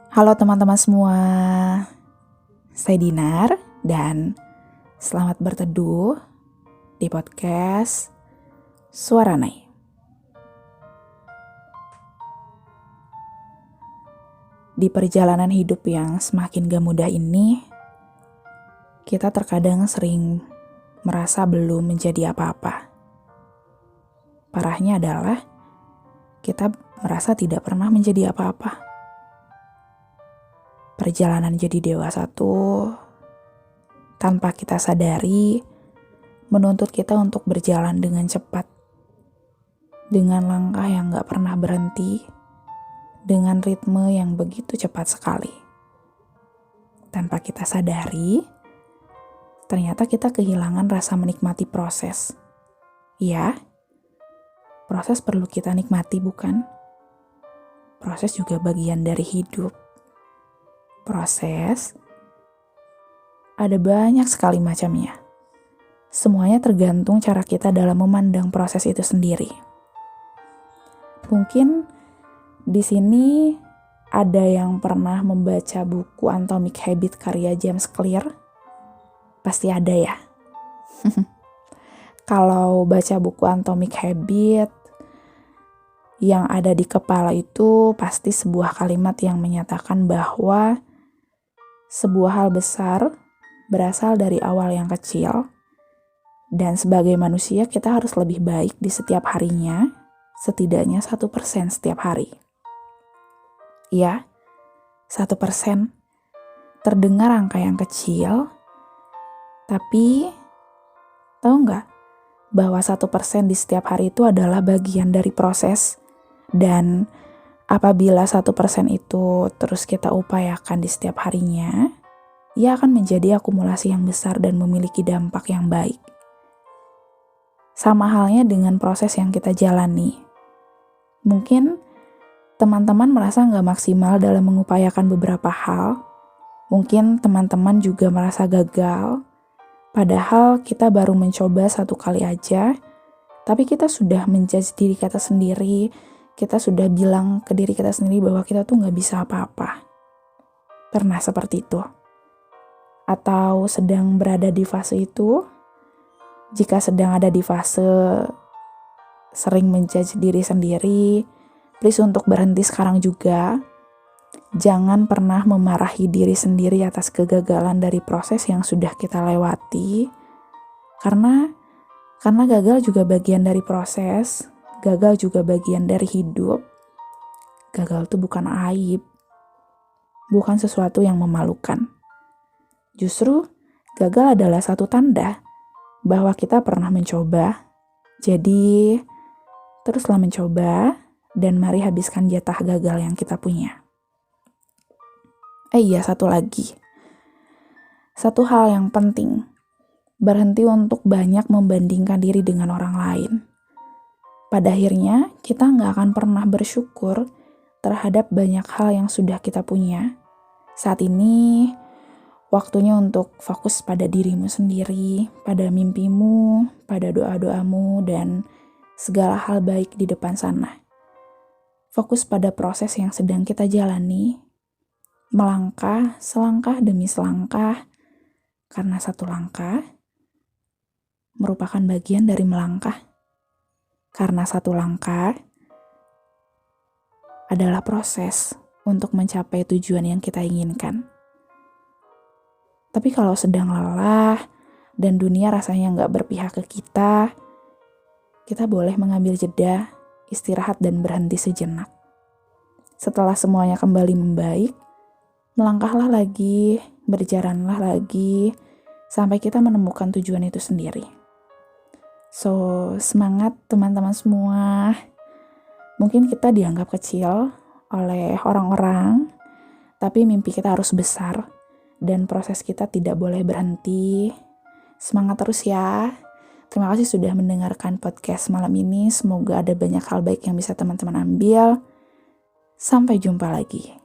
Halo teman-teman semua, saya Dinar dan selamat berteduh di podcast Suara Nai. Di perjalanan hidup yang semakin gak mudah ini, kita terkadang sering merasa belum menjadi apa-apa. Parahnya adalah kita merasa tidak pernah menjadi apa-apa. Perjalanan jadi dewasa tuh tanpa kita sadari menuntut kita untuk berjalan dengan cepat, dengan langkah yang gak pernah berhenti, dengan ritme yang begitu cepat sekali. Tanpa kita sadari, ternyata kita kehilangan rasa menikmati proses. Ya, proses perlu kita nikmati, bukan? Proses juga bagian dari hidup. Proses ada banyak sekali macamnya. Semuanya tergantung cara kita dalam memandang proses itu sendiri. Mungkin di sini ada yang pernah membaca buku Atomic Habits karya James Clear? Pasti ada ya. Kalau baca buku Atomic Habits, yang ada di kepala itu pasti sebuah kalimat yang menyatakan bahwa sebuah hal besar berasal dari awal yang kecil, dan sebagai manusia kita harus lebih baik di setiap harinya, setidaknya 1% setiap hari. Ya, 1%. Terdengar angka yang kecil, tapi tahu nggak bahwa 1% di setiap hari itu adalah bagian dari proses, dan apabila 1% itu terus kita upayakan di setiap harinya, ia akan menjadi akumulasi yang besar dan memiliki dampak yang baik. Sama halnya dengan proses yang kita jalani. Mungkin teman-teman merasa nggak maksimal dalam mengupayakan beberapa hal. Mungkin teman-teman juga merasa gagal. Padahal kita baru mencoba 1 kali aja, tapi kita sudah menjudge diri kita sendiri. Kita sudah bilang ke diri kita sendiri bahwa kita tuh gak bisa apa-apa. Pernah seperti itu? Atau sedang berada di fase itu? Jika sedang ada di fase sering menjudge diri sendiri, please untuk berhenti sekarang juga. Jangan pernah memarahi diri sendiri atas kegagalan dari proses yang sudah kita lewati. Karena gagal juga bagian dari proses. Gagal juga bagian dari hidup. Gagal itu bukan aib, bukan sesuatu yang memalukan. Justru gagal adalah satu tanda bahwa kita pernah mencoba. Jadi teruslah mencoba dan mari habiskan jatah gagal yang kita punya. Iya, satu lagi. Satu hal yang penting, berhenti untuk banyak membandingkan diri dengan orang lain. Pada akhirnya, kita nggak akan pernah bersyukur terhadap banyak hal yang sudah kita punya. Saat ini, waktunya untuk fokus pada dirimu sendiri, pada mimpimu, pada doa-doamu, dan segala hal baik di depan sana. Fokus pada proses yang sedang kita jalani, melangkah selangkah demi selangkah, karena 1 langkah merupakan bagian dari melangkah. Karena 1 langkah adalah proses untuk mencapai tujuan yang kita inginkan. Tapi kalau sedang lelah dan dunia rasanya nggak berpihak ke kita boleh mengambil jeda, istirahat dan berhenti sejenak. Setelah semuanya kembali membaik, melangkahlah lagi, berjalanlah lagi, sampai kita menemukan tujuan itu sendiri. So, semangat teman-teman semua. Mungkin kita dianggap kecil oleh orang-orang, tapi mimpi kita harus besar dan proses kita tidak boleh berhenti. Semangat terus ya. Terima kasih sudah mendengarkan podcast malam ini. Semoga ada banyak hal baik yang bisa teman-teman ambil. Sampai jumpa lagi.